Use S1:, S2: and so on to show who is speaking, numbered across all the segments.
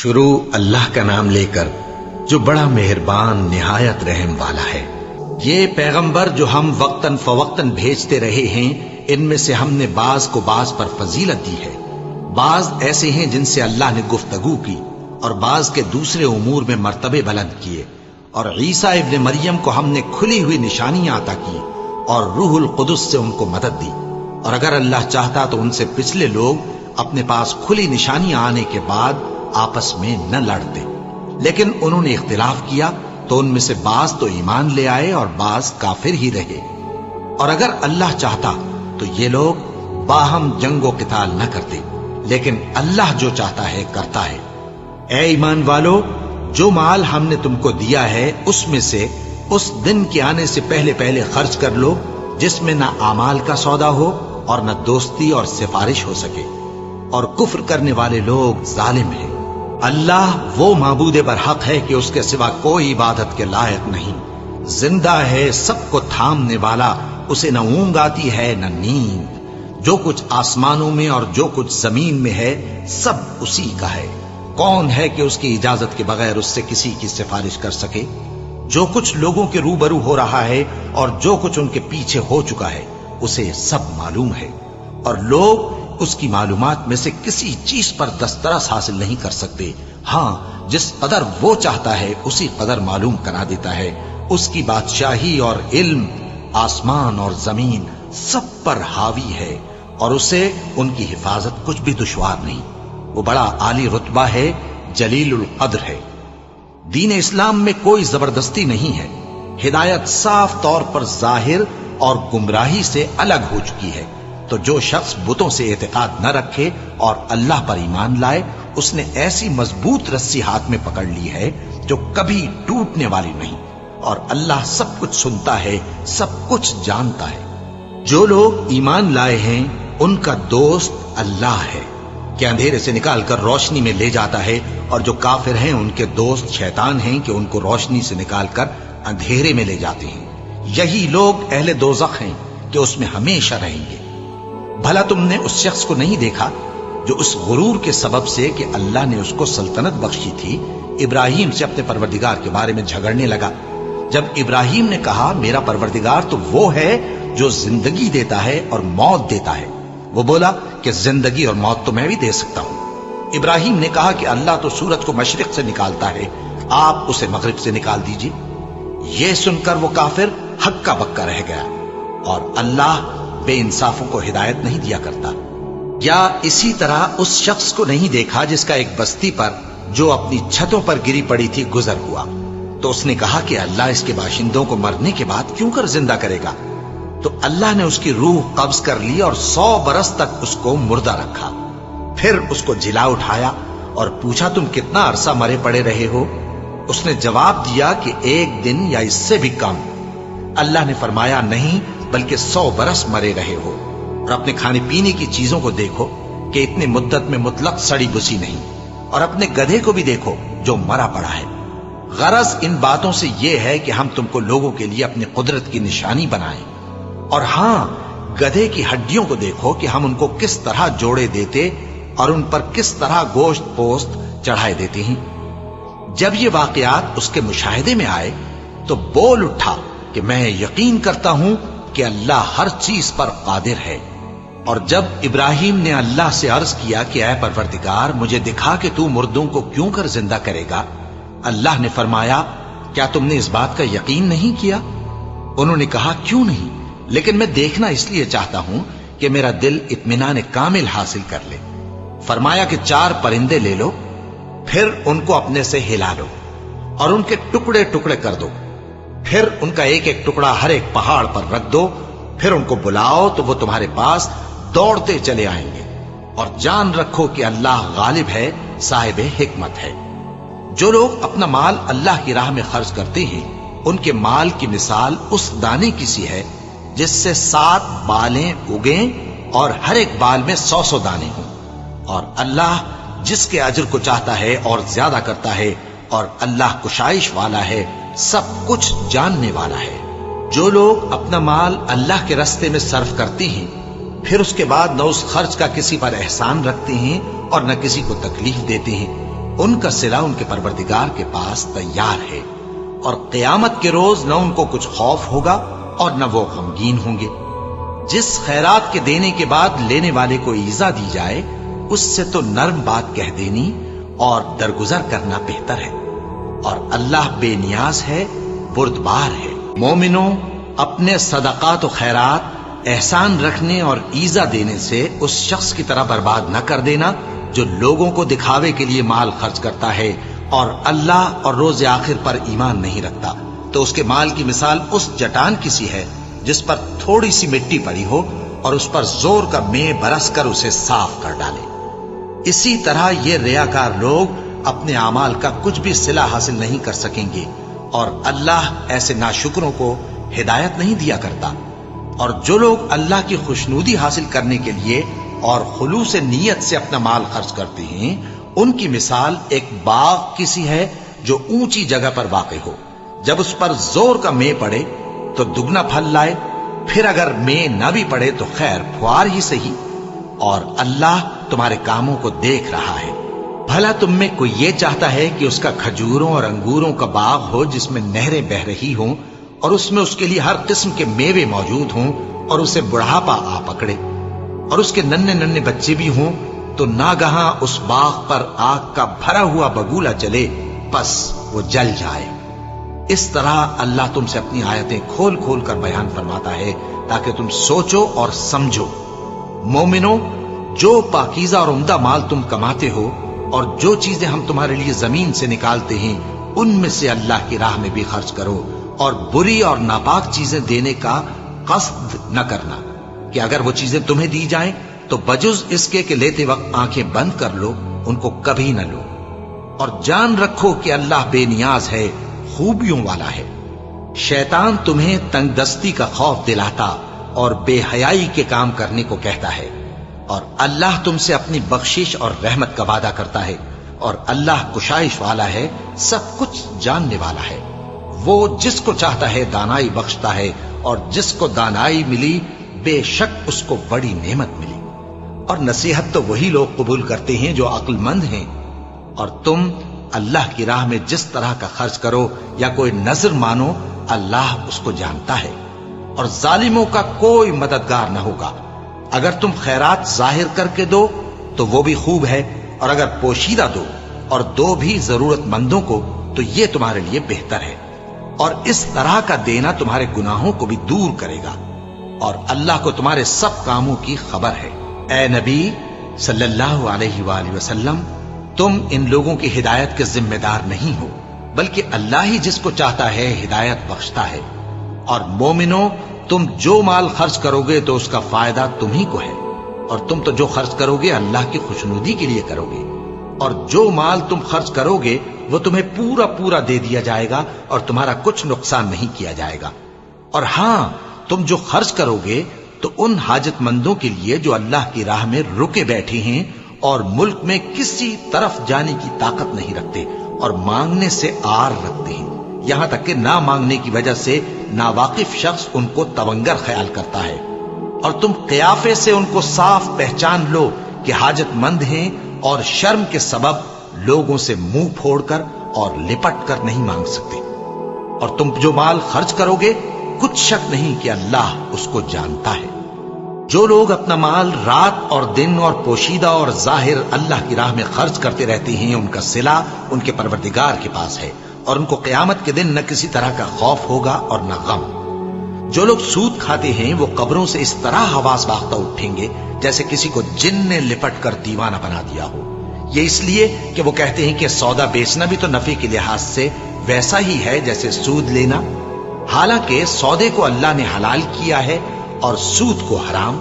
S1: شروع اللہ کا نام لے کر جو بڑا مہربان نہایت رحم والا ہے۔ یہ پیغمبر جو ہم وقتاً فوقتاً بھیجتے رہے ہیں، ان میں سے ہم نے بعض کو بعض پر فضیلت دی ہے۔ بعض ایسے ہیں جن سے اللہ نے گفتگو کی، اور بعض کے دوسرے امور میں مرتبے بلند کیے، اور عیسیٰ ابن مریم کو ہم نے کھلی ہوئی نشانیاں عطا کی اور روح القدس سے ان کو مدد دی، اور اگر اللہ چاہتا تو ان سے پچھلے لوگ اپنے پاس کھلی نشانیاں آنے کے بعد آپس میں نہ لڑتے، لیکن انہوں نے اختلاف کیا تو ان میں سے بعض تو ایمان لے آئے اور بعض کافر ہی رہے۔ اور اگر اللہ چاہتا تو یہ لوگ باہم جنگ و قتال نہ کرتے، لیکن اللہ جو چاہتا ہے کرتا ہے۔ اے ایمان والو، جو مال ہم نے تم کو دیا ہے اس میں سے اس دن کے آنے سے پہلے پہلے خرچ کر لو جس میں نہ اعمال کا سودا ہو اور نہ دوستی اور سفارش ہو سکے، اور کفر کرنے والے لوگ ظالم ہیں۔ اللہ وہ معبود برحق ہے کہ اس کے سوا کوئی عبادت کے لائق نہیں، زندہ ہے، سب کو تھامنے والا، اسے نہ اونگ آتی ہے نہ نیند۔ جو کچھ آسمانوں میں اور جو کچھ زمین میں ہے سب اسی کا ہے۔ کون ہے کہ اس کی اجازت کے بغیر اس سے کسی کی سفارش کر سکے؟ جو کچھ لوگوں کے روبرو ہو رہا ہے اور جو کچھ ان کے پیچھے ہو چکا ہے اسے سب معلوم ہے، اور لوگ اس کی معلومات میں سے کسی چیز پر دسترس حاصل نہیں کر سکتے۔ ہاں، جس قدر وہ چاہتا ہے اسی قدر معلوم کرا دیتا ہے۔ اس کی بادشاہی اور علم آسمان اور زمین سب پر حاوی ہے، اور اسے ان کی حفاظت کچھ بھی دشوار نہیں۔ وہ بڑا عالی رتبہ ہے، جلیل القدر ہے۔ دین اسلام میں کوئی زبردستی نہیں ہے، ہدایت صاف طور پر ظاہر اور گمراہی سے الگ ہو چکی ہے۔ تو جو شخص بتوں سے اعتقاد نہ رکھے اور اللہ پر ایمان لائے، اس نے ایسی مضبوط رسی ہاتھ میں پکڑ لی ہے جو کبھی ٹوٹنے والی نہیں، اور اللہ سب کچھ سنتا ہے، سب کچھ جانتا ہے۔ جو لوگ ایمان لائے ہیں ان کا دوست اللہ ہے کہ اندھیرے سے نکال کر روشنی میں لے جاتا ہے، اور جو کافر ہیں ان کے دوست شیطان ہیں کہ ان کو روشنی سے نکال کر اندھیرے میں لے جاتے ہیں۔ یہی لوگ اہل دوزخ ہیں کہ اس میں ہمیشہ رہیں گے۔ بھلا تم نے اس شخص کو نہیں دیکھا جو اس غرور کے سبب سے کہ اللہ نے اس کو سلطنت بخشی تھی، ابراہیم سے اپنے پروردگار کے بارے میں جھگڑنے لگا؟ جب ابراہیم نے کہا میرا پروردگار تو وہ ہے جو زندگی دیتا ہے اور موت دیتا ہے، وہ بولا کہ زندگی اور موت تو میں بھی دے سکتا ہوں۔ ابراہیم نے کہا کہ اللہ تو سورج کو مشرق سے نکالتا ہے، آپ اسے مغرب سے نکال دیجیے۔ یہ سن کر وہ کافر ہکا بکا رہ گیا، اور اللہ بے انصافوں کو ہدایت نہیں دیا کرتا۔ یا اسی طرح اس شخص کو نہیں دیکھا جس کا ایک بستی پر جو اپنی چھتوں پر گری پڑی تھی گزر ہوا، تو اس نے کہا کہ اللہ اس کے باشندوں کو مرنے کے بعد کیوں کر زندہ کرے گا؟ تو اللہ نے اس کی روح قبض کر لی اور 100 برس تک اس کو مردہ رکھا۔ پھر اس کو جلا اٹھایا اور پوچھا تم کتنا عرصہ مرے پڑے رہے ہو؟ اس نے جواب دیا کہ 1 دن یا اس سے بھی کم۔ اللہ نے فرمایا نہیں، بلکہ 100 برس مرے رہے ہو، اور اپنے کھانے پینے کی چیزوں کو دیکھو کہ اتنی مدت میں مطلق سڑی بسی نہیں، اور اپنے گدھے کو بھی دیکھو جو مرا پڑا ہے۔ غرض ان باتوں سے یہ ہے کہ ہم تم کو لوگوں کے لیے اپنی قدرت کی نشانی بنائیں۔ اور ہاں، گدھے کی ہڈیوں کو دیکھو کہ ہم ان کو کس طرح جوڑے دیتے اور ان پر کس طرح گوشت پوست چڑھائے دیتے ہیں۔ جب یہ واقعات اس کے مشاہدے میں آئے تو بول اٹھا کہ میں یقین کرتا ہوں کہ اللہ ہر چیز پر قادر ہے۔ اور جب ابراہیم نے اللہ سے عرض کیا کہ اے پروردگار مجھے دکھا کہ تو مردوں کو کیوں کر زندہ کرے گا، اللہ نے فرمایا کیا تم نے اس بات کا یقین نہیں کیا؟ انہوں نے کہا کیوں نہیں، لیکن میں دیکھنا اس لیے چاہتا ہوں کہ میرا دل اطمینان کامل حاصل کر لے۔ فرمایا کہ 4 پرندے لے لو، پھر ان کو اپنے سے ہلا لو اور ان کے ٹکڑے ٹکڑے کر دو، پھر ان کا ایک ایک ٹکڑا ہر ایک پہاڑ پر رکھ دو، پھر ان کو بلاؤ تو وہ تمہارے پاس دوڑتے چلے آئیں گے، اور جان رکھو کہ اللہ غالب ہے، صاحب حکمت ہے۔ جو لوگ اپنا مال اللہ کی راہ میں خرچ کرتے ہیں ان کے مال کی مثال اس دانے کی سی ہے جس سے 7 بالیں اگیں اور ہر ایک بال میں 100 دانے ہوں، اور اللہ جس کے اجر کو چاہتا ہے اور زیادہ کرتا ہے، اور اللہ کشائش والا ہے، سب کچھ جاننے والا ہے۔ جو لوگ اپنا مال اللہ کے راستے میں صرف کرتے ہیں پھر اس کے بعد نہ اس خرچ کا کسی پر احسان رکھتے ہیں اور نہ کسی کو تکلیف دیتے ہیں، ان کا صلہ ان کے پروردگار کے پاس تیار ہے، اور قیامت کے روز نہ ان کو کچھ خوف ہوگا اور نہ وہ غمگین ہوں گے۔ جس خیرات کے دینے کے بعد لینے والے کو ایذا دی جائے، اس سے تو نرم بات کہہ دینی اور درگزر کرنا بہتر ہے، اور اللہ بے نیاز ہے، بردبار ہے۔ مومنوں، اپنے صدقات و خیرات احسان رکھنے اور ایذا دینے سے اس شخص کی طرح برباد نہ کر دینا جو لوگوں کو دکھاوے کے لیے مال خرچ کرتا ہے اور اللہ اور روز آخر پر ایمان نہیں رکھتا، تو اس کے مال کی مثال اس چٹان کی سی ہے جس پر تھوڑی سی مٹی پڑی ہو اور اس پر زور کا مے برس کر اسے صاف کر ڈالے۔ اسی طرح یہ ریاکار لوگ اپنے اعمال کا کچھ بھی صلہ حاصل نہیں کر سکیں گے، اور اللہ ایسے ناشکروں کو ہدایت نہیں دیا کرتا۔ اور جو لوگ اللہ کی خوشنودی حاصل کرنے کے لیے اور خلوص نیت سے اپنا مال خرچ کرتے ہیں، ان کی مثال ایک باغ کی سی ہے جو اونچی جگہ پر واقع ہو، جب اس پر زور کا مے پڑے تو دگنا پھل لائے، پھر اگر مے نہ بھی پڑے تو خیر پھوار ہی صحیح، اور اللہ تمہارے کاموں کو دیکھ رہا ہے۔ بھلا تم میں کوئی یہ چاہتا ہے کہ اس کا کھجوروں اور انگوروں کا باغ ہو جس میں نہریں بہ رہی ہوں اور اس میں اس کے لیے ہر قسم کے میوے موجود ہوں، اور اسے بڑھاپا آ پکڑے اور اس کے ننھے ننھے بچے بھی ہوں، تو ناگہاں اس باغ پر آگ کا بھرا ہوا بگولا چلے، بس وہ جل جائے۔ اس طرح اللہ تم سے اپنی آیتیں کھول کھول کر بیان فرماتا ہے تاکہ تم سوچو اور سمجھو۔ مومنوں، جو پاکیزہ اور عمدہ مال تم کماتے ہو اور جو چیزیں ہم تمہارے لیے زمین سے نکالتے ہیں، ان میں سے اللہ کی راہ میں بھی خرچ کرو، اور بری اور ناپاک چیزیں دینے کا قصد نہ کرنا کہ اگر وہ چیزیں تمہیں دی جائیں تو بجز اس کے کہ لیتے وقت آنکھیں بند کر لو، ان کو کبھی نہ لو، اور جان رکھو کہ اللہ بے نیاز ہے، خوبیوں والا ہے۔ شیطان تمہیں تنگ دستی کا خوف دلاتا اور بے حیائی کے کام کرنے کو کہتا ہے، اور اللہ تم سے اپنی بخشش اور رحمت کا وعدہ کرتا ہے، اور اللہ کشائش والا ہے، سب کچھ جاننے والا ہے۔ وہ جس کو چاہتا ہے دانائی بخشتا ہے، اور جس کو دانائی ملی بے شک اس کو بڑی نعمت ملی، اور نصیحت تو وہی لوگ قبول کرتے ہیں جو عقل مند ہیں۔ اور تم اللہ کی راہ میں جس طرح کا خرچ کرو یا کوئی نذر مانو، اللہ اس کو جانتا ہے، اور ظالموں کا کوئی مددگار نہ ہوگا۔ اگر تم خیرات ظاہر کر کے دو تو وہ بھی خوب ہے، اور اگر پوشیدہ دو اور دو بھی ضرورت مندوں کو تو یہ تمہارے لیے بہتر ہے، اور اس طرح کا دینا تمہارے گناہوں کو بھی دور کرے گا، اور اللہ کو تمہارے سب کاموں کی خبر ہے۔ اے نبی صلی اللہ علیہ وآلہ وسلم، تم ان لوگوں کی ہدایت کے ذمہ دار نہیں ہو، بلکہ اللہ ہی جس کو چاہتا ہے ہدایت بخشتا ہے۔ اور مومنوں، تم جو مال خرچ کرو گے تو اس کا فائدہ تم ہی کو ہے، اور تم تو جو خرچ کرو گے اللہ کی خوشنودی کے لیے کرو گے، اور جو مال تم خرچ کرو گے وہ تمہیں پورا پورا دے دیا جائے گا، اور تمہارا کچھ نقصان نہیں کیا جائے گا۔ اور ہاں، تم جو خرچ کرو گے تو ان حاجت مندوں کے لیے جو اللہ کی راہ میں رکے بیٹھے ہیں اور ملک میں کسی طرف جانے کی طاقت نہیں رکھتے اور مانگنے سے آر رکھتے ہیں، یہاں تک کہ نہ مانگنے کی وجہ سے ناواقف شخص ان کو تونگر خیال کرتا ہے، اور تم قیافے سے ان کو صاف پہچان لو کہ حاجت مند ہیں، اور شرم کے سبب لوگوں سے منہ پھوڑ کر اور لپٹ کر نہیں مانگ سکتے۔ اور تم جو مال خرچ کرو گے کچھ شک نہیں کہ اللہ اس کو جانتا ہے۔ جو لوگ اپنا مال رات اور دن اور پوشیدہ اور ظاہر اللہ کی راہ میں خرچ کرتے رہتے ہیں، ان کا صلہ ان کے پروردگار کے پاس ہے، اور ان کو قیامت کے دن نہ کسی طرح کا خوف ہوگا اور نہ غم۔ جو لوگ سود کھاتے ہیں وہ قبروں سے اس طرح حواس باختہ اٹھیں گے جیسے کسی کو جن نے لپٹ کر دیوانہ بنا دیا ہو، یہ اس لیے کہ وہ کہتے ہیں کہ سودا بیچنا بھی تو نفع کے لحاظ سے ویسا ہی ہے جیسے سود لینا، حالانکہ سودے کو اللہ نے حلال کیا ہے اور سود کو حرام۔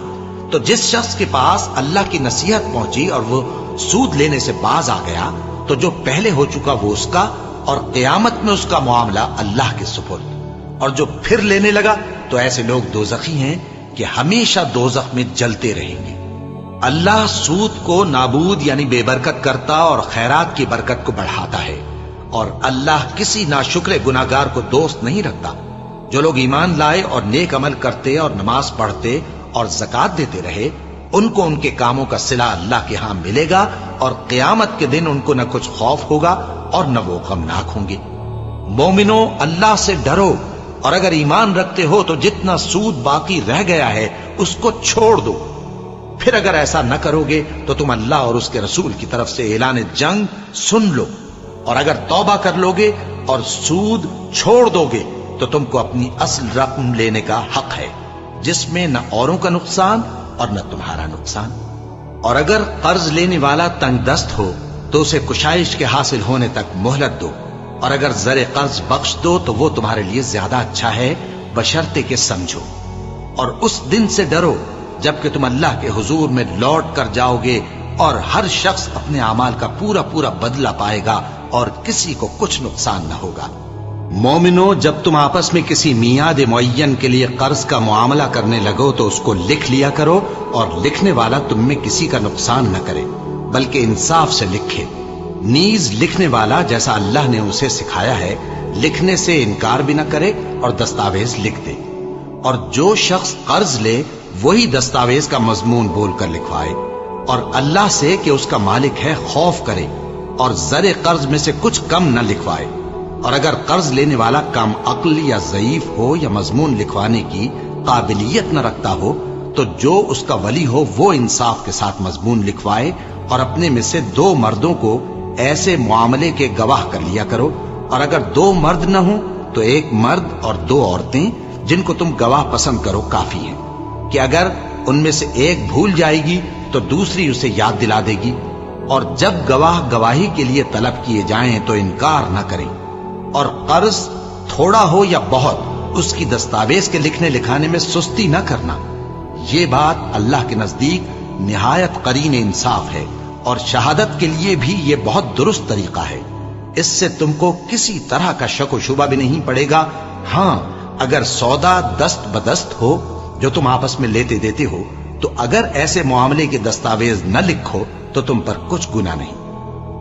S1: تو جس شخص کے پاس اللہ کی نصیحت پہنچی اور وہ سود لینے سے باز آ گیا تو جو پہلے ہو چکا وہ اس کا، اور قیامت میں اس کا معاملہ اللہ کے سپرد۔ اور جو پھر لینے لگا تو ایسے لوگ دوزخی ہیں کہ ہمیشہ دوزخ میں جلتے رہیں گے۔ اللہ سود کو نابود یعنی بے برکت کرتا اور خیرات کی برکت کو بڑھاتا ہے، اور اللہ کسی ناشکر گناہگار کو دوست نہیں رکھتا۔ جو لوگ ایمان لائے اور نیک عمل کرتے اور نماز پڑھتے اور زکات دیتے رہے، ان کو ان کے کاموں کا صلہ اللہ کے ہاں ملے گا، اور قیامت کے دن ان کو نہ کچھ خوف ہوگا اور نہ وہ غمناک ہوں گے۔ مومنو، اللہ سے ڈرو، اور اگر ایمان رکھتے ہو تو جتنا سود باقی رہ گیا ہے اس کو چھوڑ دو۔ پھر اگر ایسا نہ کرو گے تو تم اللہ اور اس کے رسول کی طرف سے اعلان جنگ سن لو، اور اگر توبہ کر لو گے اور سود چھوڑ دو گے تو تم کو اپنی اصل رقم لینے کا حق ہے، جس میں نہ اوروں کا نقصان اور نہ تمہارا نقصان۔ اور اگر قرض لینے والا تنگ دست ہو تو اسے کشائش کے حاصل ہونے تک مہلت دو، اور اگر زر قرض بخش دو تو وہ تمہارے لیے زیادہ اچھا ہے، بشرطے کہ سمجھو۔ اور اس دن سے ڈرو جبکہ تم اللہ کے حضور میں لوٹ کر جاؤ گے، اور ہر شخص اپنے اعمال کا پورا پورا بدلہ پائے گا، اور کسی کو کچھ نقصان نہ ہوگا۔ مومنو، جب تم آپس میں کسی میعاد معین کے لیے قرض کا معاملہ کرنے لگو تو اس کو لکھ لیا کرو، اور لکھنے والا تم میں کسی کا نقصان نہ کرے بلکہ انصاف سے لکھے۔ نیز لکھنے والا جیسا اللہ نے اسے سکھایا ہے لکھنے سے انکار بھی نہ کرے اور دستاویز لکھ دے، اور جو شخص قرض لے وہی دستاویز کا مضمون بول کر لکھوائے، اور اللہ سے کہ اس کا مالک ہے خوف کرے، اور زر قرض میں سے کچھ کم نہ لکھوائے۔ اور اگر قرض لینے والا کم عقل یا ضعیف ہو یا مضمون لکھوانے کی قابلیت نہ رکھتا ہو تو جو اس کا ولی ہو وہ انصاف کے ساتھ مضمون لکھوائے، اور اپنے میں سے 2 مردوں کو ایسے معاملے کے گواہ کر لیا کرو، اور اگر 2 مرد نہ ہوں تو 1 مرد اور 2 عورتیں جن کو تم گواہ پسند کرو کافی ہیں، کہ اگر ان میں سے ایک بھول جائے گی تو دوسری اسے یاد دلا دے گی۔ اور جب گواہ گواہی کے لیے طلب کیے جائیں تو انکار نہ کریں۔ اور قرض تھوڑا ہو یا بہت اس کی دستاویز کے لکھنے لکھانے میں سستی نہ کرنا، یہ بات اللہ کے نزدیک نہایت قرین انصاف ہے، اور شہادت کے لیے بھی یہ بہت درست طریقہ ہے۔ اس سے تم کو کسی طرح کا شک و شبہ بھی نہیں پڑے گا۔ ہاں، اگر سودا دست بدست ہو جو تم آپس میں لیتے دیتے ہو تو اگر ایسے معاملے کے دستاویز نہ لکھو تو تم پر کچھ گناہ نہیں۔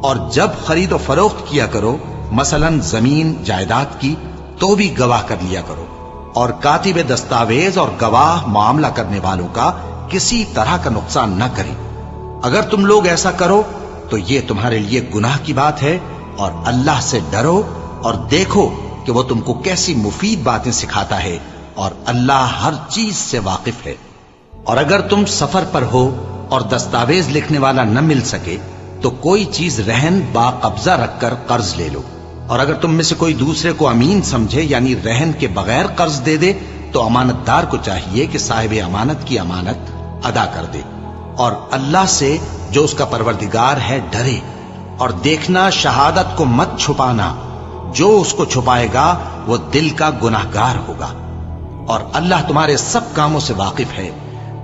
S1: اور جب خرید و فروخت کیا کرو، مثلا زمین جائیداد کی، تو بھی گواہ کر لیا کرو، اور کاتب دستاویز اور گواہ معاملہ کرنے والوں کا کسی طرح کا نقصان نہ کریں۔ اگر تم لوگ ایسا کرو تو یہ تمہارے لیے گناہ کی بات ہے، اور اللہ سے ڈرو اور دیکھو کہ وہ تم کو کیسی مفید باتیں سکھاتا ہے، اور اللہ ہر چیز سے واقف ہے۔ اور اگر تم سفر پر ہو اور دستاویز لکھنے والا نہ مل سکے تو کوئی چیز رہن با قبضہ رکھ کر قرض لے لو، اور اگر تم میں سے کوئی دوسرے کو امین سمجھے یعنی رہن کے بغیر قرض دے دے تو امانت دار کو چاہیے کہ صاحب امانت کی امانت ادا کر دے، اور اللہ سے جو اس کا پروردگار ہے ڈرے، اور دیکھنا شہادت کو مت چھپانا، جو اس کو چھپائے گا وہ دل کا گناہگار ہوگا۔ اور اللہ تمہارے سب کاموں سے واقف ہے،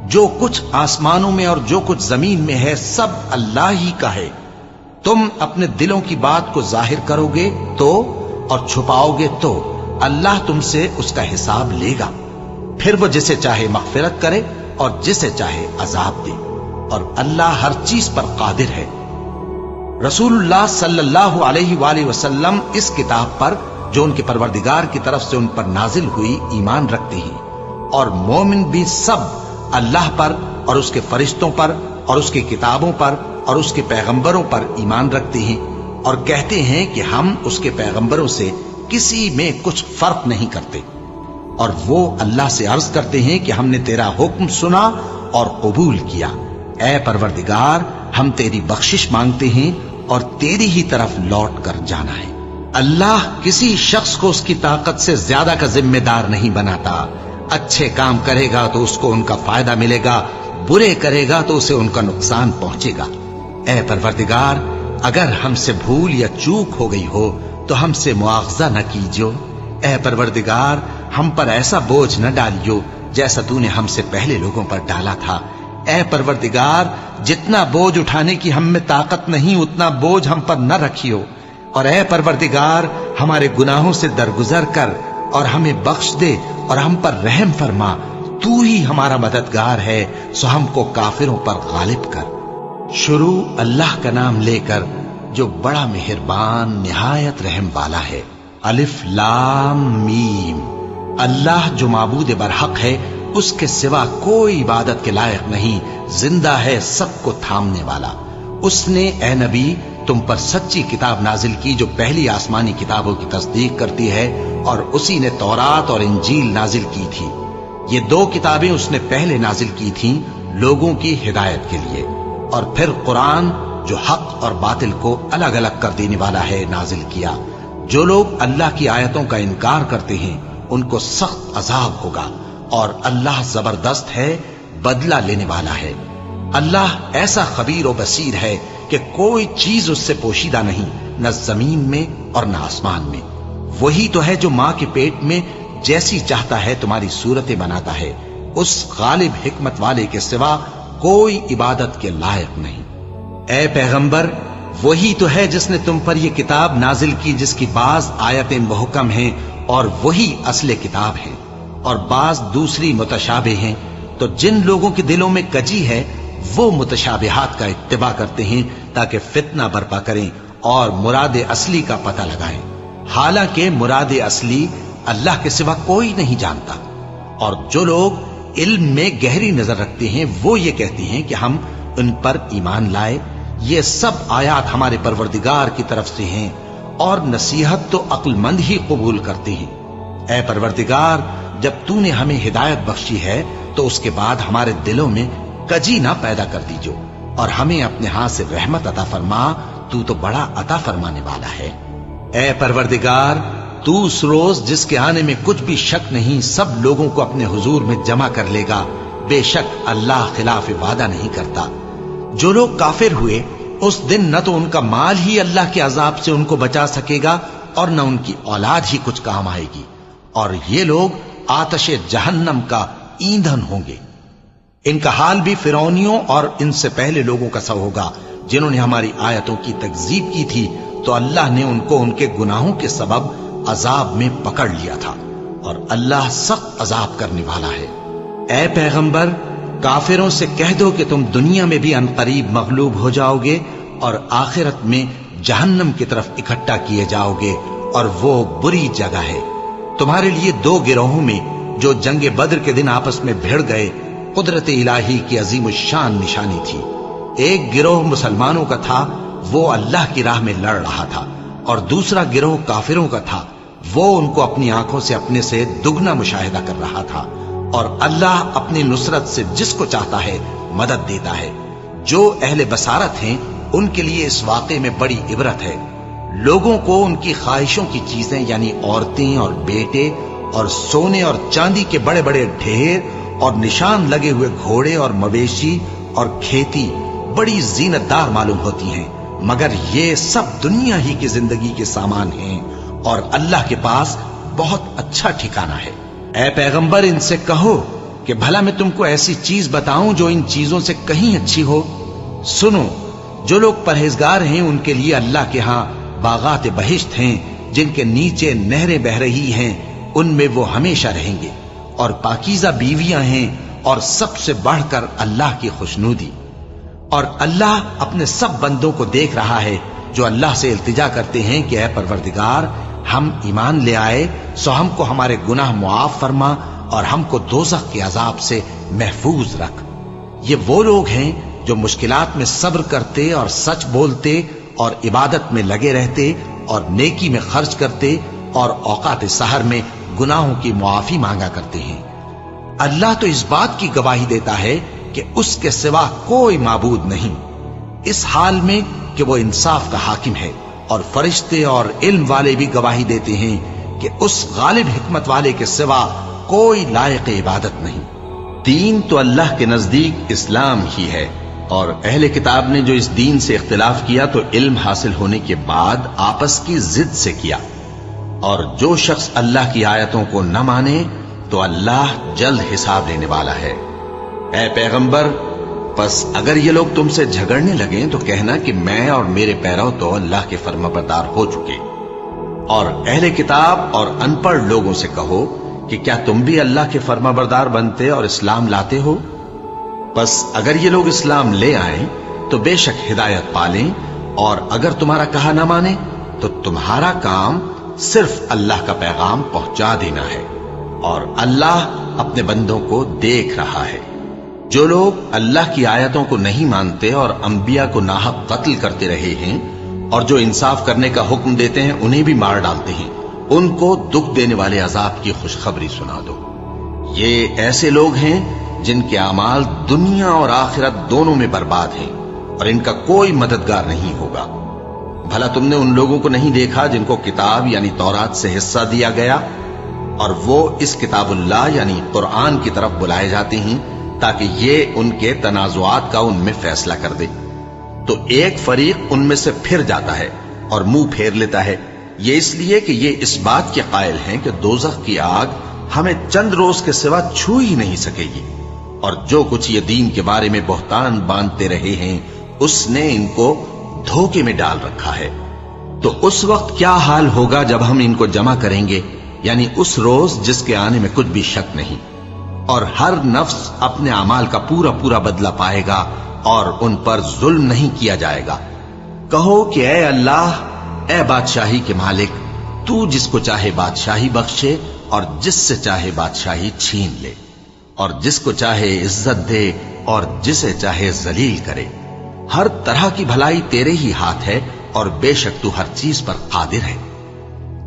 S1: جو کچھ آسمانوں میں اور جو کچھ زمین میں ہے سب اللہ ہی کا ہے۔ تم اپنے دلوں کی بات کو ظاہر کرو گے تو اور چھپاؤ گے تو اللہ تم سے اس کا حساب لے گا، پھر وہ جسے چاہے مغفرت کرے اور جسے چاہے عذاب دے، اور اللہ ہر چیز پر قادر ہے۔ رسول اللہ صلی اللہ علیہ وآلہ وسلم اس کتاب پر جو ان کے پروردگار کی طرف سے ان پر نازل ہوئی ایمان رکھتے ہیں، اور مومن بھی سب اللہ پر اور اس کے فرشتوں پر اور اس کی کتابوں پر اور اس کے پیغمبروں پر ایمان رکھتے ہیں، اور کہتے ہیں کہ ہم اس کے پیغمبروں سے کسی میں کچھ فرق نہیں کرتے، اور وہ اللہ سے عرض کرتے ہیں کہ ہم نے تیرا حکم سنا اور قبول کیا۔ اے پروردگار، ہم تیری بخشش مانگتے ہیں اور تیری ہی طرف لوٹ کر جانا ہے۔ اللہ کسی شخص کو اس کی طاقت سے زیادہ کا ذمہ دار نہیں بناتا۔ اچھے کام کرے گا تو اس کو ان کا فائدہ ملے گا، برے کرے گا تو اسے ان کا نقصان پہنچے گا۔ اے پروردگار، اگر ہم سے بھول یا چوک ہو گئی ہو تو ہم سے مواخذہ نہ کیجو۔ اے پروردگار، ہم پر ایسا بوجھ نہ ڈالیو جیسا تو نے ہم سے پہلے لوگوں پر ڈالا تھا۔ اے پروردگار، جتنا بوجھ اٹھانے کی ہم میں طاقت نہیں اتنا بوجھ ہم پر نہ رکھیو، اور اے پروردگار، ہمارے گناہوں سے درگزر کر اور ہمیں بخش دے اور ہم پر رحم فرما۔ تو ہی ہمارا مددگار ہے، سو ہم کو کافروں پر غالب کر۔ شروع اللہ کا نام لے کر جو بڑا مہربان نہایت رحم والا ہے۔ الف لام میم۔ اللہ جو معبود برحق ہے اس کے سوا کوئی عبادت کے لائق نہیں، زندہ ہے سب کو تھامنے والا۔ اس نے اے نبی تم پر سچی کتاب نازل کی جو پہلی آسمانی کتابوں کی تصدیق کرتی ہے، اور اسی نے تورات اور انجیل نازل کی تھی۔ یہ دو کتابیں اس نے پہلے نازل کی تھیں لوگوں کی ہدایت کے لیے، اور پھر قرآن جو حق اور باطل کو الگ الگ کر دینے والا ہے نازل کیا۔ جو لوگ اللہ کی آیتوں کا انکار کرتے ہیں ان کو سخت عذاب ہوگا، اور اللہ زبردست ہے، بدلہ لینے والا ہے۔ اللہ ایسا خبیر و بصیر ہے کہ کوئی چیز اس سے پوشیدہ نہیں، نہ زمین میں اور نہ آسمان میں۔ وہی تو ہے جو ماں کے پیٹ میں جیسی چاہتا ہے تمہاری صورتیں بناتا ہے، اس غالب حکمت والے کے سوا کوئی عبادت کے لائق نہیں۔ اے پیغمبر، وہی تو ہے جس نے تم پر یہ کتاب نازل کی جس کی بعض آیتیں محکم ہیں اور وہی اصل کتاب ہیں، اور بعض دوسری متشابہ ہیں۔ تو جن لوگوں کے دلوں میں کجی ہے وہ متشابہات کا اتباع کرتے ہیں تاکہ فتنہ برپا کریں اور مراد اصلی کا پتہ لگائیں، حالانکہ مراد اصلی اللہ کے سوا کوئی نہیں جانتا۔ اور جو لوگ علم میں گہری نظر رکھتے ہیں وہ یہ کہتے ہیں کہ ہم ان پر ایمان لائے، یہ سب آیات ہمارے پروردگار کی طرف سے ہیں، اور نصیحت تو عقل مند ہی قبول کرتے ہیں۔ اے پروردگار، جب تو نے ہمیں ہدایت بخشی ہے تو اس کے بعد ہمارے دلوں میں کجی نہ پیدا کر دیجو، اور ہمیں اپنے ہاتھ سے رحمت عطا فرما، تو بڑا عطا فرمانے والا ہے۔ اے پروردگار، تو اس روز جس کے آنے میں کچھ بھی شک نہیں سب لوگوں کو اپنے حضور میں جمع کر لے گا، بے شک اللہ خلاف وعدہ نہیں کرتا۔ جو لوگ کافر ہوئے اس دن نہ تو ان کا مال ہی اللہ کے عذاب سے ان کو بچا سکے گا اور نہ ان کی اولاد ہی کچھ کام آئے گی، اور یہ لوگ آتش جہنم کا ایندھن ہوں گے۔ ان کا حال بھی فرعونیوں اور ان سے پہلے لوگوں کا سا ہوگا جنہوں نے ہماری آیتوں کی تکذیب کی تھی، تو اللہ نے ان کو ان کے گناہوں کے سبب عذاب میں پکڑ لیا تھا، اور اللہ سخت عذاب کرنے والا ہے۔ اے پیغمبر، کافروں سے کہہ دو کہ تم دنیا میں بھی عنقریب مغلوب ہو جاؤ گے اور آخرت میں جہنم کی طرف اکٹھا کیے جاؤ گے، اور وہ بری جگہ ہے۔ تمہارے لیے دو گروہوں میں جو جنگ بدر کے دن آپس میں بھڑ گئے قدرت الہی کی عظیم الشان نشانی تھی۔ ایک گروہ مسلمانوں کا تھا، وہ اللہ کی راہ میں لڑ رہا تھا، اور دوسرا گروہ کافروں کا تھا، وہ ان کو اپنی آنکھوں سے اپنے سے دگنا مشاہدہ کر رہا تھا۔ اور اللہ اپنی نصرت سے جس کو چاہتا ہے مدد دیتا ہے۔ جو اہل بصارت ہیں ان کے لیے اس واقعے میں بڑی عبرت ہے۔ لوگوں کو ان کی خواہشوں کی چیزیں یعنی عورتیں اور بیٹے اور سونے اور چاندی کے بڑے بڑے ڈھیر اور نشان لگے ہوئے گھوڑے اور مویشی اور کھیتی بڑی زینت دار معلوم ہوتی ہیں، مگر یہ سب دنیا ہی کی زندگی کے سامان ہیں، اور اللہ کے پاس بہت اچھا ٹھکانہ ہے۔ اے پیغمبر، ان سے کہو کہ بھلا میں تم کو ایسی چیز بتاؤں جو ان چیزوں سے کہیں اچھی ہو؟ سنو، جو لوگ پرہیزگار ہیں ان کے لیے اللہ کے ہاں باغات بہشت ہیں جن کے نیچے نہریں بہ رہی ہیں، ان میں وہ ہمیشہ رہیں گے، اور پاکیزہ بیویاں ہیں، اور سب سے بڑھ کر اللہ کی خوشنودی۔ اور اللہ اپنے سب بندوں کو دیکھ رہا ہے جو اللہ سے التجا کرتے ہیں کہ اے پروردگار، ہم ایمان لے آئے سو ہم کو ہمارے گناہ معاف فرما اور ہم کو دوزخ کے عذاب سے محفوظ رکھ۔ یہ وہ لوگ ہیں جو مشکلات میں صبر کرتے اور سچ بولتے اور عبادت میں لگے رہتے اور نیکی میں خرچ کرتے اور اوقات سحر میں گناہوں کی معافی مانگا کرتے ہیں۔ اللہ تو اس بات کی گواہی دیتا ہے کہ اس کے سوا کوئی معبود نہیں، اس حال میں کہ وہ انصاف کا حاکم ہے، اور فرشتے اور علم والے بھی گواہی دیتے ہیں کہ اس غالب حکمت والے کے سوا کوئی لائق عبادت نہیں۔ دین تو اللہ کے نزدیک اسلام ہی ہے، اور اہل کتاب نے جو اس دین سے اختلاف کیا تو علم حاصل ہونے کے بعد آپس کی ضد سے کیا، اور جو شخص اللہ کی آیتوں کو نہ مانے تو اللہ جلد حساب لینے والا ہے۔ اے پیغمبر، پس اگر یہ لوگ تم سے جھگڑنے لگیں تو کہنا کہ میں اور میرے پیرو تو اللہ کے فرمانبردار ہو چکے، اور اہل کتاب اور ان پڑھ لوگوں سے کہو کہ کیا تم بھی اللہ کے فرمانبردار بنتے اور اسلام لاتے ہو؟ پس اگر یہ لوگ اسلام لے آئیں تو بے شک ہدایت پالیں، اور اگر تمہارا کہا نہ مانے تو تمہارا کام صرف اللہ کا پیغام پہنچا دینا ہے۔ اور اللہ اپنے بندوں کو دیکھ رہا ہے۔ جو لوگ اللہ کی آیتوں کو نہیں مانتے اور انبیاء کو ناحق قتل کرتے رہے ہیں اور جو انصاف کرنے کا حکم دیتے ہیں انہیں بھی مار ڈالتے ہیں، ان کو دکھ دینے والے عذاب کی خوشخبری سنا دو۔ یہ ایسے لوگ ہیں جن کے اعمال دنیا اور آخرت دونوں میں برباد ہیں اور ان کا کوئی مددگار نہیں ہوگا۔ بھلا تم نے ان لوگوں کو نہیں دیکھا جن کو کتاب یعنی تورات سے حصہ دیا گیا اور وہ اس کتاب اللہ یعنی قرآن کی طرف بلائے جاتے ہیں تاکہ یہ ان کے تنازعات کا ان میں فیصلہ کر دے؟ تو ایک فریق ان میں سے پھر جاتا ہے اور منہ پھیر لیتا ہے، یہ اس لیے کہ یہ اس بات کے قائل ہیں کہ دوزخ کی آگ ہمیں چند روز کے سوا چھو ہی نہیں سکے گی، اور جو کچھ یہ دین کے بارے میں بہتان باندھتے رہے ہیں اس نے ان کو دھوکے میں ڈال رکھا ہے۔ تو اس وقت کیا حال ہوگا جب ہم ان کو جمع کریں گے، یعنی اس روز جس کے آنے میں کچھ بھی شک نہیں، اور ہر نفس اپنے اعمال کا پورا پورا بدلہ پائے گا اور ان پر ظلم نہیں کیا جائے گا۔ کہو کہ اے اللہ، اے بادشاہی کے مالک، تو جس کو چاہے بادشاہی بخشے اور جس سے چاہے بادشاہی چھین لے، اور جس کو چاہے عزت دے اور جسے چاہے ذلیل کرے۔ ہر طرح کی بھلائی تیرے ہی ہاتھ ہے اور بے شک تو ہر چیز پر قادر ہے۔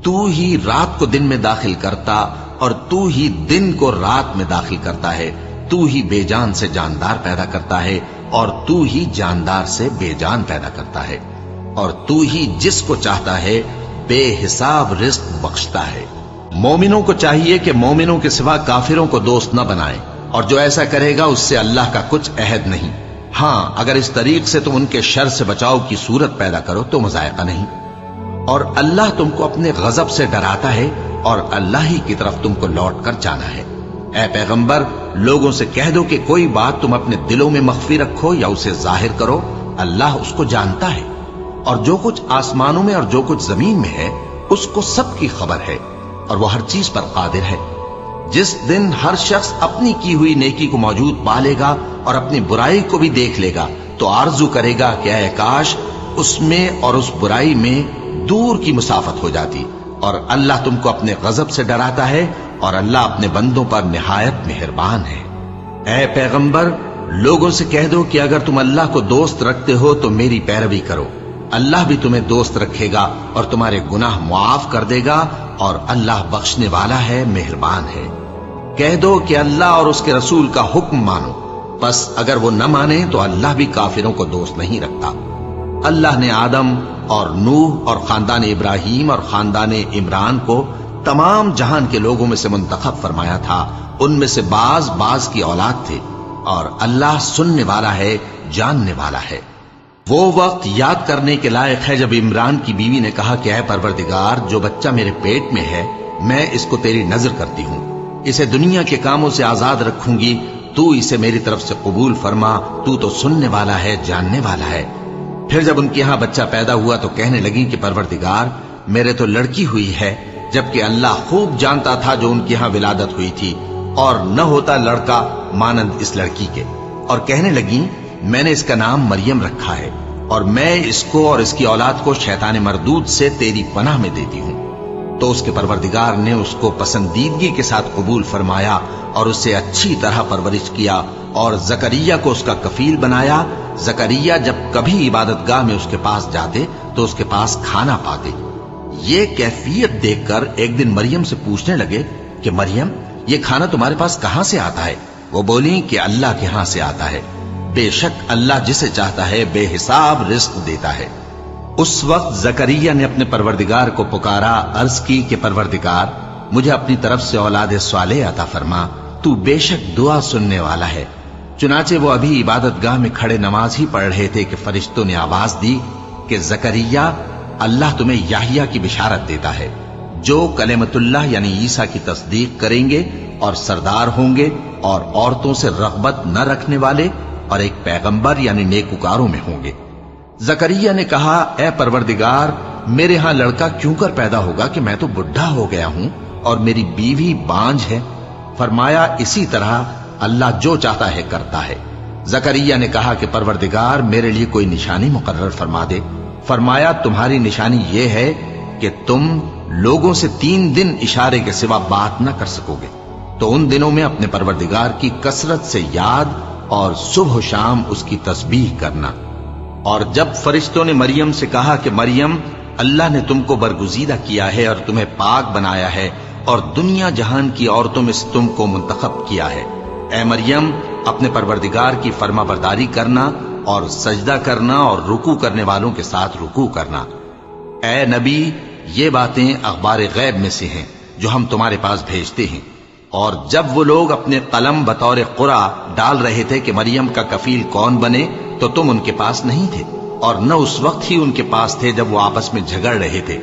S1: تو ہی رات کو دن میں داخل کرتا اور تو ہی دن کو رات میں داخل کرتا ہے، تو ہی بے جان سے جاندار پیدا کرتا ہے اور تو ہی جاندار سے بے جان پیدا کرتا ہے، اور تو ہی جس کو چاہتا ہے بے حساب رزق بخشتا ہے۔ مومنوں کو چاہیے کہ مومنوں کے سوا کافروں کو دوست نہ بنائیں، اور جو ایسا کرے گا اس سے اللہ کا کچھ عہد نہیں۔ ہاں، اگر اس طریق سے تم ان کے شر سے بچاؤ کی صورت پیدا کرو تو مذائقہ نہیں۔ اور اللہ تم کو اپنے غضب سے ڈراتا ہے اور اللہ ہی کی طرف تم کو لوٹ کر جانا ہے۔ اے پیغمبر، لوگوں سے کہہ دو کہ کوئی بات تم اپنے دلوں میں مخفی رکھو یا اسے ظاہر کرو، اللہ اس کو جانتا ہے، اور جو کچھ آسمانوں میں اور جو کچھ زمین میں ہے اس کو سب کی خبر ہے، اور وہ ہر چیز پر قادر ہے۔ جس دن ہر شخص اپنی کی ہوئی نیکی کو موجود پا لے گا اور اپنی برائی کو بھی دیکھ لے گا تو آرزو کرے گا کہ اے کاش اس میں اور اس برائی میں دور کی مسافت ہو جاتی، اور اللہ تم کو اپنے غضب سے ڈراتا ہے اور اللہ اپنے بندوں پر نہایت مہربان ہے۔ اے پیغمبر، لوگوں سے کہہ دو کہ اگر تم اللہ کو دوست رکھتے ہو تو میری پیروی کرو، اللہ بھی تمہیں دوست رکھے گا اور تمہارے گناہ معاف کر دے گا، اور اللہ بخشنے والا ہے، مہربان ہے۔ کہہ دو کہ اللہ اور اس کے رسول کا حکم مانو، پس اگر وہ نہ مانے تو اللہ بھی کافروں کو دوست نہیں رکھتا۔ اللہ نے آدم اور نوح اور خاندان ابراہیم اور خاندان عمران کو تمام جہان کے لوگوں میں سے منتخب فرمایا تھا، ان میں سے بعض بعض کی اولاد تھے، اور اللہ سننے والا ہے، جاننے والا ہے۔ وہ وقت یاد کرنے کے لائق ہے جب عمران کی بیوی نے کہا کہ اے پروردگار، جو بچہ میرے پیٹ میں ہے میں اس کو تیری نظر کرتی ہوں، اسے دنیا کے کاموں سے آزاد رکھوں گی، تو اسے میری طرف سے قبول فرما، تو سننے والا ہے، جاننے والا ہے۔ پھر جب ان کے یہاں بچہ پیدا ہوا تو کہنے لگی کہ پروردگار، میرے تو لڑکی ہوئی ہے، جبکہ اللہ خوب جانتا تھا جو ان کے یہاں ولادت ہوئی تھی، اور نہ ہوتا لڑکا مانند اس لڑکی کے۔ اور کہنے لگی میں نے اس کا نام مریم رکھا ہے، اور میں اس کو اور اس کی اولاد کو شیطان مردود سے تیری پناہ میں دیتی ہوں۔ تو اس کے پروردگار نے اس کو پسندیدگی کے ساتھ قبول فرمایا اور اسے اچھی طرح پرورش کیا، اور زکریا کو اس کا کفیل بنایا۔ زکریا جب کبھی عبادت گاہ میں اس کے پاس جاتے تو اس کے پاس کھانا پاتے۔ یہ کیفیت دیکھ کر ایک دن مریم سے پوچھنے لگے کہ مریم، یہ کھانا تمہارے پاس کہاں سے آتا ہے؟ وہ بولی کہ اللہ کے ہاں سے آتا ہے، بے شک اللہ جسے چاہتا ہے بے حساب رزق دیتا ہے۔ اس وقت زکریا نے اپنے پروردگار کو پکارا، عرض کی کہ پروردگار، مجھے اپنی طرف سے اولاد صالح عطا فرما، تو بے شک دعا سننے والا ہے۔ چنانچہ وہ ابھی عبادت گاہ میں کھڑے نماز ہی پڑھ رہے تھے کہ فرشتوں نے آواز دی کہ زکریا، اللہ تمہیں یحییٰ کی بشارت دیتا ہے، جو کلمۃ اللہ یعنی عیسیٰ کی تصدیق کریں گے اور سردار ہوں گے اور عورتوں سے رغبت نہ رکھنے والے اور ایک پیغمبر یعنی نیکوکاروں میں ہوں گے۔ زکریا نے کہا، اے پروردگار، میرے ہاں لڑکا کیوں کر پیدا ہوگا کہ میں تو بڈھا ہو گیا ہوں اور میری بیوی بانجھ ہے؟ فرمایا، اسی طرح اللہ جو چاہتا ہے کرتا ہے۔ زکریا نے کہا کہ پروردگار، میرے لیے کوئی نشانی مقرر فرما دے۔ فرمایا، تمہاری نشانی یہ ہے کہ تم لوگوں سے 3 دن اشارے کے سوا بات نہ کر سکو گے۔ تو ان دنوں میں اپنے پروردگار کی کثرت سے یاد اور صبح و شام اس کی تسبیح کرنا۔ اور جب فرشتوں نے مریم سے کہا کہ مریم، اللہ نے تم کو برگزیدہ کیا ہے اور تمہیں پاک بنایا ہے اور دنیا جہان کی عورتوں میں سے تم کو منتخب کیا ہے، اے مریم اپنے پروردگار کی فرما برداری کرنا اور سجدہ کرنا اور رکوع کرنے والوں کے ساتھ رکوع کرنا۔ اے نبی، یہ باتیں اخبار غیب میں سے ہیں جو ہم تمہارے پاس بھیجتے ہیں۔ اور جب وہ لوگ اپنے قلم بطور قرعہ ڈال رہے تھے کہ مریم کا کفیل کون بنے، تو تم ان کے پاس نہیں تھے، اور نہ اس وقت ہی ان کے پاس تھے جب وہ آپس میں جھگڑ رہے تھے۔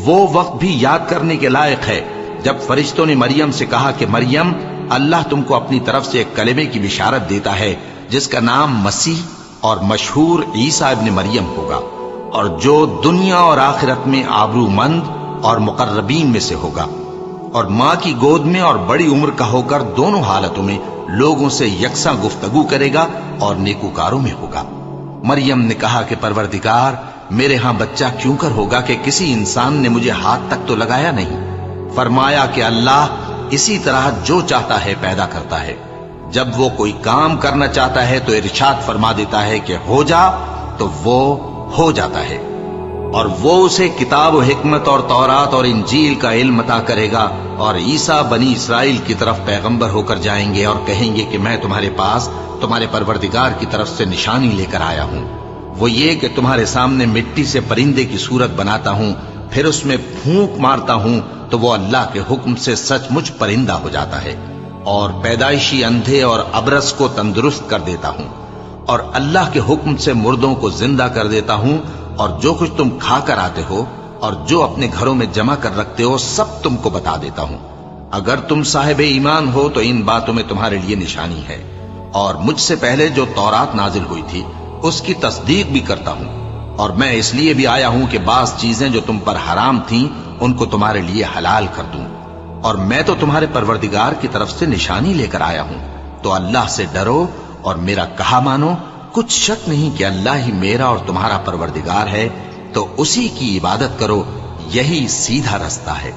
S1: وہ وقت بھی یاد کرنے کے لائق ہے جب فرشتوں نے مریم سے کہا کہ مریم، اللہ تم کو اپنی طرف سے ایک کلمے کی بشارت دیتا ہے جس کا نام مسیح اور مشہور عیسیٰ ابن مریم ہوگا، اور جو دنیا اور آخرت میں آبرو مند اور مقربین میں سے ہوگا، اور ماں کی گود میں اور بڑی عمر کا ہو کر دونوں حالتوں میں لوگوں سے یکساں گفتگو کرے گا اور نیکوکاروں میں ہوگا۔ مریم نے کہا کہ پروردگار، میرے ہاں بچہ کیوں کر ہوگا کہ کسی انسان نے مجھے ہاتھ تک تو لگایا نہیں۔ فرمایا کہ اللہ اسی طرح جو چاہتا ہے پیدا کرتا ہے، جب وہ کوئی کام کرنا چاہتا ہے تو ارشاد فرما دیتا ہے کہ ہو جا، تو وہ ہو جاتا ہے۔ اور وہ اسے کتاب و حکمت اور تورات اور انجیل کا علم عطا کرے گا، اور عیسیٰ بنی اسرائیل کی طرف پیغمبر ہو کر جائیں گے اور کہیں گے کہ میں تمہارے پاس تمہارے پروردگار کی طرف سے نشانی لے کر آیا ہوں، وہ یہ کہ تمہارے سامنے مٹی سے پرندے کی صورت بناتا ہوں، پھر اس میں پھونک مارتا ہوں تو وہ اللہ کے حکم سے سچ مچ پرندہ ہو جاتا ہے، اور پیدائشی اندھے اور ابرص کو تندرست کر دیتا ہوں، اور اللہ کے حکم سے مردوں کو زندہ کر دیتا ہوں، اور جو کچھ تم کھا کر آتے ہو اور جو اپنے گھروں میں جمع کر رکھتے ہو سب تم کو بتا دیتا ہوں۔ اگر تم صاحب ایمان ہو تو ان باتوں میں تمہارے لیے نشانی ہے، اور مجھ سے پہلے جو تورات نازل ہوئی تھی اس کی تصدیق بھی کرتا ہوں، اور میں اس لیے بھی آیا ہوں کہ بعض چیزیں جو تم پر حرام تھیں ان کو تمہارے لیے حلال کر دوں، اور میں تو تمہارے پروردگار کی طرف سے نشانی لے کر آیا ہوں۔ تو اللہ سے ڈرو اور میرا کہا مانو، کچھ شک نہیں کہ اللہ ہی میرا اور تمہارا پروردگار ہے، تو اسی کی عبادت کرو، یہی سیدھا رستہ ہے۔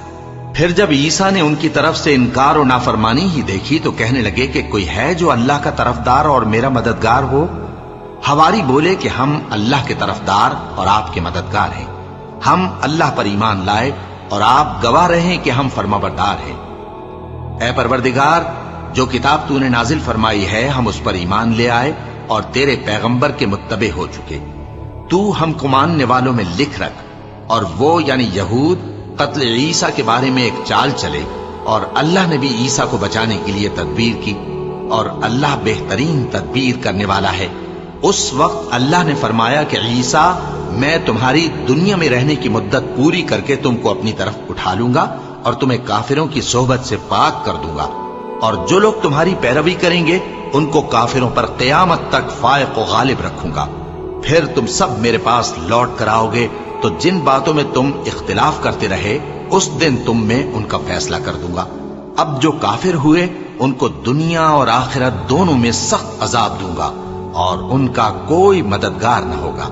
S1: پھر جب عیسیٰ نے ان کی طرف سے انکار و نافرمانی ہی دیکھی تو کہنے لگے کہ کوئی ہے جو اللہ کا طرفدار اور میرا مددگار ہو؟ حواری بولے کہ ہم اللہ کے طرفدار اور آپ کے مددگار ہیں، ہم اللہ پر ایمان لائے اور آپ گواہ رہیں کہ ہم فرما بردار ہیں۔ اے پروردگار، جو کتاب تو نے نازل فرمائی ہے ہم اس پر ایمان لے آئے اور تیرے پیغمبر کے متبع ہو چکے۔ تو ہم کو ماننے والوں میں لکھ رکھ، اور وہ یعنی یہود قتل عیسیٰ کے بارے میں ایک چال چلے، اور اللہ نے بھی عیسیٰ کو بچانے کے لیے تدبیر کی، اور اللہ بہترین تدبیر کرنے والا ہے۔ اس وقت اللہ نے فرمایا کہ عیسیٰ، میں تمہاری دنیا میں رہنے کی مدت پوری کر کے تم کو اپنی طرف اٹھا لوں گا اور تمہیں کافروں کی صحبت سے پاک کر دوں گا، اور جو لوگ تمہاری پیروی کریں گے ان کو کافروں پر قیامت تک فائق و غالب رکھوں گا۔ پھر تم سب میرے پاس لوٹ کر آؤ گے، تو جن باتوں میں تم اختلاف کرتے رہے اس دن تم میں ان کا فیصلہ کر دوں گا۔ اب جو کافر ہوئے ان کو دنیا اور آخرت دونوں میں سخت عذاب دوں گا، اور ان کا کوئی مددگار نہ ہوگا۔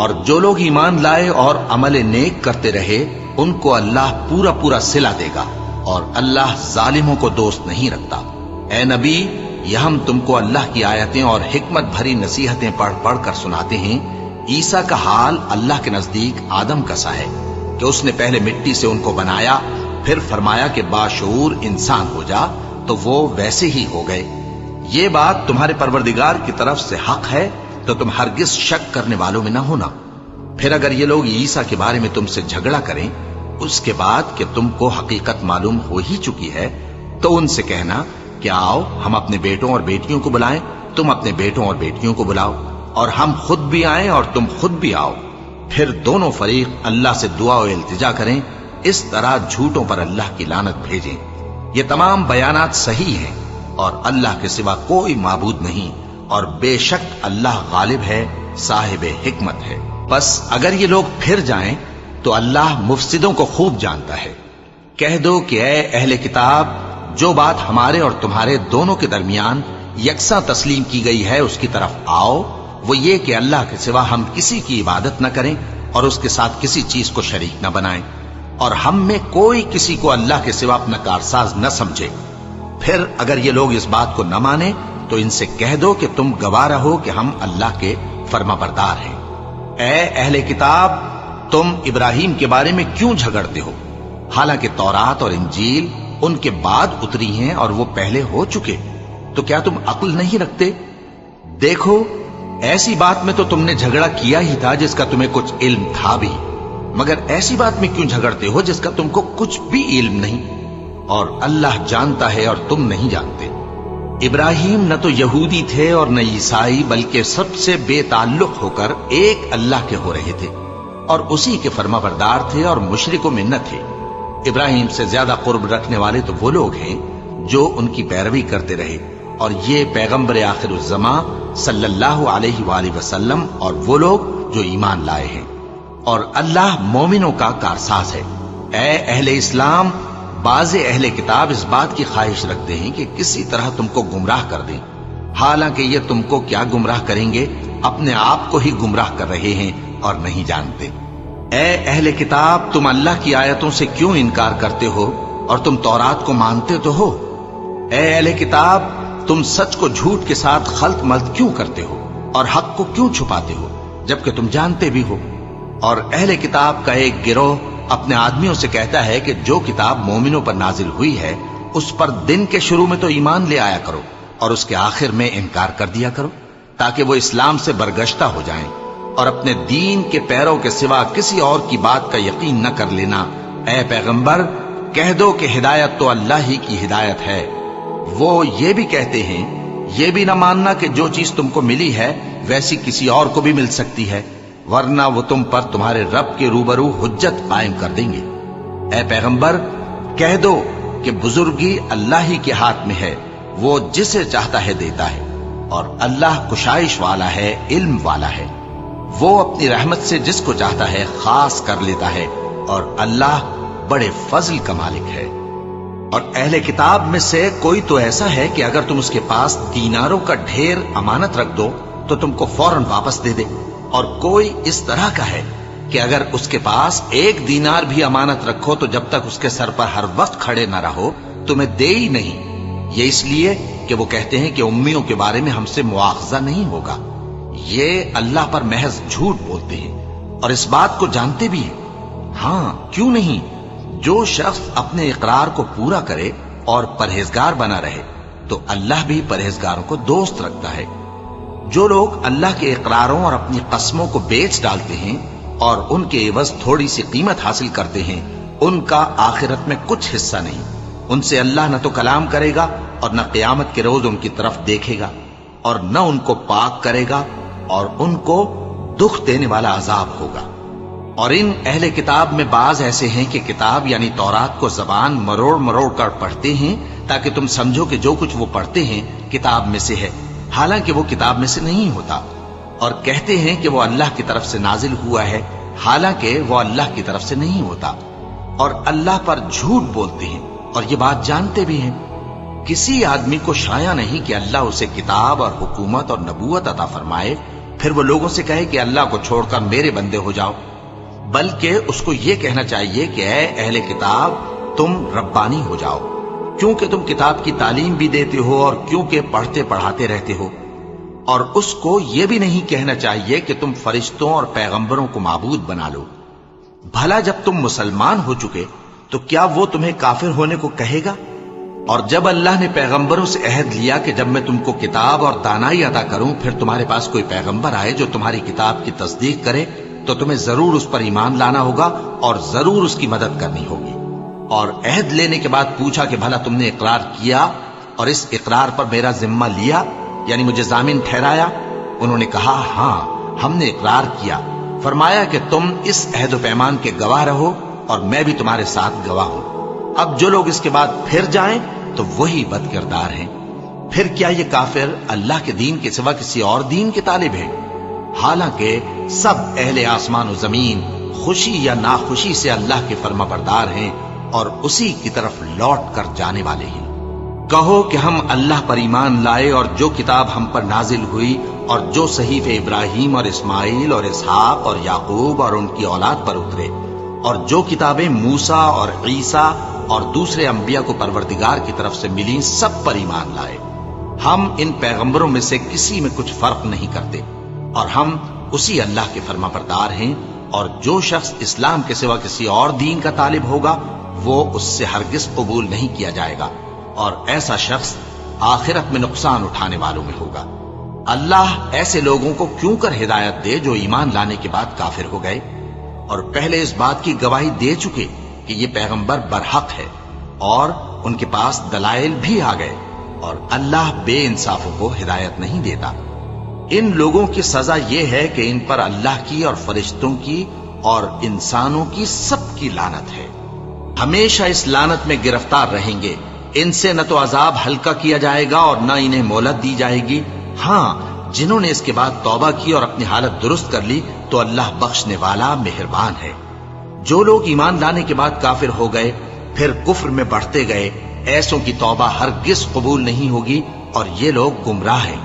S1: اور جو لوگ ایمان لائے اور عمل نیک کرتے رہے ان کو اللہ پورا پورا صلہ دے گا، اور اللہ ظالموں کو دوست نہیں رکھتا۔ اے نبی، یہ ہم تم کو اللہ کی آیتیں اور حکمت بھری نصیحتیں پڑھ پڑھ کر سناتے ہیں۔ عیسیٰ کا حال اللہ کے نزدیک آدم کا سا ہے کہ اس نے پہلے مٹی سے ان کو بنایا، پھر فرمایا کہ باشعور انسان ہو جا، تو وہ ویسے ہی ہو گئے۔ یہ بات تمہارے پروردگار کی طرف سے حق ہے، تو تم ہرگز شک کرنے والوں میں نہ ہونا۔ پھر اگر یہ لوگ عیسیٰ کے بارے میں تم سے جھگڑا کریں اس کے بعد کہ تم کو حقیقت معلوم ہو ہی چکی ہے، تو ان سے کہنا کہ آؤ ہم اپنے بیٹوں اور بیٹیوں کو بلائیں، تم اپنے بیٹوں اور بیٹیوں کو بلاؤ، اور ہم خود بھی آئیں اور تم خود بھی آؤ، پھر دونوں فریق اللہ سے دعا و التجا کریں، اس طرح جھوٹوں پر اللہ کی لعنت بھیجیں۔ یہ تمام بیانات صحیح ہیں، اور اللہ کے سوا کوئی معبود نہیں، اور بے شک اللہ غالب ہے، صاحب حکمت ہے۔ بس اگر یہ لوگ پھر جائیں تو اللہ مفسدوں کو خوب جانتا ہے۔ کہہ دو کہ اے اہل کتاب، جو بات ہمارے اور تمہارے دونوں کے درمیان یکساں تسلیم کی گئی ہے اس کی طرف آؤ، وہ یہ کہ اللہ کے سوا ہم کسی کی عبادت نہ کریں اور اس کے ساتھ کسی چیز کو شریک نہ بنائیں، اور ہم میں کوئی کسی کو اللہ کے سوا اپنا کارساز نہ سمجھے۔ پھر اگر یہ لوگ اس بات کو نہ مانے تو ان سے کہہ دو کہ تم گواہ رہو کہ ہم اللہ کے فرما بردار ہیں۔ اے اہل کتاب، تم ابراہیم کے بارے میں کیوں جھگڑتے ہو؟ حالانکہ تورات اور انجیل ان کے بعد اتری ہیں اور وہ پہلے ہو چکے، تو کیا تم عقل نہیں رکھتے؟ دیکھو، ایسی بات میں تو تم نے جھگڑا کیا ہی تھا جس کا تمہیں کچھ علم تھا بھی، مگر ایسی بات میں کیوں جھگڑتے ہو جس کا تم کو کچھ بھی علم نہیں؟ اور اللہ جانتا ہے اور تم نہیں جانتے۔ ابراہیم نہ تو یہودی تھے اور نہ عیسائی، بلکہ سب سے بے تعلق ہو کر ایک اللہ کے ہو رہے تھے اور اسی کے فرما بردار تھے اور مشرکوں میں نہ تھے۔ ابراہیم سے زیادہ قرب رکھنے والے تو وہ لوگ ہیں جو ان کی پیروی کرتے رہے، اور یہ پیغمبر آخر الزماں صلی اللہ علیہ وآلہ وسلم اور وہ لوگ جو ایمان لائے ہیں، اور اللہ مومنوں کا کارساز ہے۔ اے اہل اسلام، بعض اہل کتاب اس بات کی خواہش رکھتے ہیں کہ کسی طرح تم کو گمراہ کر دیں، حالانکہ یہ تم کو کیا گمراہ کریں گے، اپنے آپ کو ہی گمراہ کر رہے ہیں اور نہیں جانتے۔ اے اہل کتاب، تم اللہ کی آیتوں سے کیوں انکار کرتے ہو اور تم تورات کو مانتے تو ہو؟ اے اہل کتاب، تم سچ کو جھوٹ کے ساتھ خلط ملط کیوں کرتے ہو اور حق کو کیوں چھپاتے ہو جبکہ تم جانتے بھی ہو؟ اور اہل کتاب کا ایک گروہ اپنے آدمیوں سے کہتا ہے کہ جو کتاب مومنوں پر نازل ہوئی ہے اس پر دن کے شروع میں تو ایمان لے آیا کرو اور اس کے آخر میں انکار کر دیا کرو، تاکہ وہ اسلام سے برگشتہ ہو جائیں، اور اپنے دین کے پیروں کے سوا کسی اور کی بات کا یقین نہ کر لینا۔ اے پیغمبر، کہہ دو کہ ہدایت تو اللہ ہی کی ہدایت ہے۔ وہ یہ بھی کہتے ہیں، یہ بھی نہ ماننا کہ جو چیز تم کو ملی ہے ویسی کسی اور کو بھی مل سکتی ہے، ورنہ وہ تم پر تمہارے رب کے روبرو حجت قائم کر دیں گے۔ اے پیغمبر، کہہ دو کہ بزرگی اللہ ہی کے ہاتھ میں ہے، وہ جسے چاہتا ہے دیتا ہے، اور اللہ کشائش والا ہے، علم والا ہے۔ وہ اپنی رحمت سے جس کو چاہتا ہے خاص کر لیتا ہے، اور اللہ بڑے فضل کا مالک ہے۔ اور اہل کتاب میں سے کوئی تو ایسا ہے کہ اگر تم اس کے پاس دیناروں کا ڈھیر امانت رکھ دو تو تم کو فوراً واپس دے دے، اور کوئی اس طرح کا ہے کہ اگر اس کے پاس 1 دینار بھی امانت رکھو تو جب تک اس کے سر پر ہر وقت کھڑے نہ رہو تمہیں دے ہی نہیں۔ یہ اس لیے کہ وہ کہتے ہیں کہ امیوں کے بارے میں ہم سے مواخذہ نہیں ہوگا۔ یہ اللہ پر محض جھوٹ بولتے ہیں اور اس بات کو جانتے بھی ہیں۔ ہاں، کیوں نہیں؟ جو شخص اپنے اقرار کو پورا کرے اور پرہیزگار بنا رہے تو اللہ بھی پرہیزگاروں کو دوست رکھتا ہے۔ جو لوگ اللہ کے اقراروں اور اپنی قسموں کو بیچ ڈالتے ہیں اور ان کے عوض تھوڑی سی قیمت حاصل کرتے ہیں، ان کا آخرت میں کچھ حصہ نہیں۔ ان سے اللہ نہ تو کلام کرے گا اور نہ قیامت کے روز ان کی طرف دیکھے گا، اور نہ ان کو پاک کرے گا، اور ان کو دکھ دینے والا عذاب ہوگا۔ اور ان اہل کتاب میں بعض ایسے ہیں کہ کتاب یعنی تورات کو زبان مروڑ مروڑ کر پڑھتے ہیں تاکہ تم سمجھو کہ جو کچھ وہ پڑھتے ہیں کتاب میں سے ہے، حالانکہ وہ کتاب میں سے نہیں ہوتا، اور کہتے ہیں کہ وہ اللہ کی طرف سے نازل ہوا ہے، حالانکہ وہ اللہ کی طرف سے نہیں ہوتا، اور اللہ پر جھوٹ بولتے ہیں اور یہ بات جانتے بھی ہیں۔ کسی آدمی کو شایع نہیں کہ اللہ اسے کتاب اور حکومت اور نبوت عطا فرمائے، پھر وہ لوگوں سے کہے کہ اللہ کو چھوڑ کر میرے بندے ہو جاؤ، بلکہ اس کو یہ کہنا چاہیے کہ اے اہل کتاب، تم ربانی ہو جاؤ، کیونکہ تم کتاب کی تعلیم بھی دیتے ہو اور کیونکہ پڑھتے پڑھاتے رہتے ہو۔ اور اس کو یہ بھی نہیں کہنا چاہیے کہ تم فرشتوں اور پیغمبروں کو معبود بنا لو۔ بھلا جب تم مسلمان ہو چکے تو کیا وہ تمہیں کافر ہونے کو کہے گا؟ اور جب اللہ نے پیغمبروں سے عہد لیا کہ جب میں تم کو کتاب اور دانائی عطا کروں پھر تمہارے پاس کوئی پیغمبر آئے جو تمہاری کتاب کی تصدیق کرے تو تمہیں ضرور اس پر ایمان لانا ہوگا اور ضرور اس کی مدد کرنی ہوگی۔ اور عہد لینے کے بعد پوچھا کہ بھلا تم نے اقرار کیا اور اس اقرار پر میرا ذمہ لیا، یعنی مجھے ضامن ٹھہرایا؟ انہوں نے کہا ہاں، ہم نے اقرار کیا۔ فرمایا کہ تم اس عہد و پیمان کے گواہ رہو اور میں بھی تمہارے ساتھ گواہ ہوں۔ اب جو لوگ اس کے بعد پھر جائیں تو وہی بد کردار ہیں۔ پھر کیا یہ کافر اللہ کے دین کے سوا کسی اور دین کے طالب ہیں؟ حالانکہ سب اہل آسمان و زمین خوشی یا ناخوشی سے اللہ کے فرما بردار ہیں اور اسی کی طرف لوٹ کر جانے والے ہیں۔ کہو کہ ہم اللہ پر ایمان لائے اور جو کتاب ہم پر نازل ہوئی اور جو صحیف ابراہیم اور اسماعیل اور اسحاق اور یعقوب اور ان کی اولاد پر اترے، اور جو کتابیں موسیٰ اور عیسیٰ اور دوسرے انبیاء کو پروردگار کی طرف سے ملی سب پر ایمان لائے۔ ہم ان پیغمبروں میں سے کسی میں کچھ فرق نہیں کرتے، اور ہم اسی اللہ کے فرما بردار ہیں، اور جو شخص اسلام کے سوا کسی اور دین کا طالب ہوگا وہ اس سے ہرگز قبول نہیں کیا جائے گا، اور ایسا شخص آخرت میں نقصان اٹھانے والوں میں ہوگا۔ اللہ ایسے لوگوں کو کیوں کر ہدایت دے جو ایمان لانے کے بعد کافر ہو گئے اور پہلے اس بات کی گواہی دے چکے کہ یہ پیغمبر برحق ہے، اور ان کے پاس دلائل بھی آ گئے، اور اللہ بے انصافوں کو ہدایت نہیں دیتا۔ ان لوگوں کی سزا یہ ہے کہ ان پر اللہ کی اور فرشتوں کی اور انسانوں کی سب کی لعنت ہے، ہمیشہ اس لعنت میں گرفتار رہیں گے۔ ان سے نہ تو عذاب ہلکا کیا جائے گا اور نہ انہیں مہلت دی جائے گی۔ ہاں، جنہوں نے اس کے بعد توبہ کی اور اپنی حالت درست کر لی تو اللہ بخشنے والا مہربان ہے۔ جو لوگ ایمان لانے کے بعد کافر ہو گئے پھر کفر میں بڑھتے گئے، ایسوں کی توبہ ہرگز قبول نہیں ہوگی، اور یہ لوگ گمراہ ہیں۔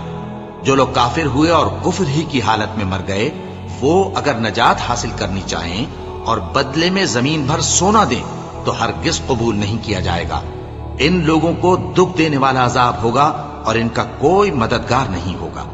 S1: جو لوگ کافر ہوئے اور کفر ہی کی حالت میں مر گئے، وہ اگر نجات حاصل کرنی چاہیں اور بدلے میں زمین بھر سونا دیں تو ہرگز قبول نہیں کیا جائے گا۔ ان لوگوں کو دکھ دینے والا عذاب ہوگا اور ان کا کوئی مددگار نہیں ہوگا۔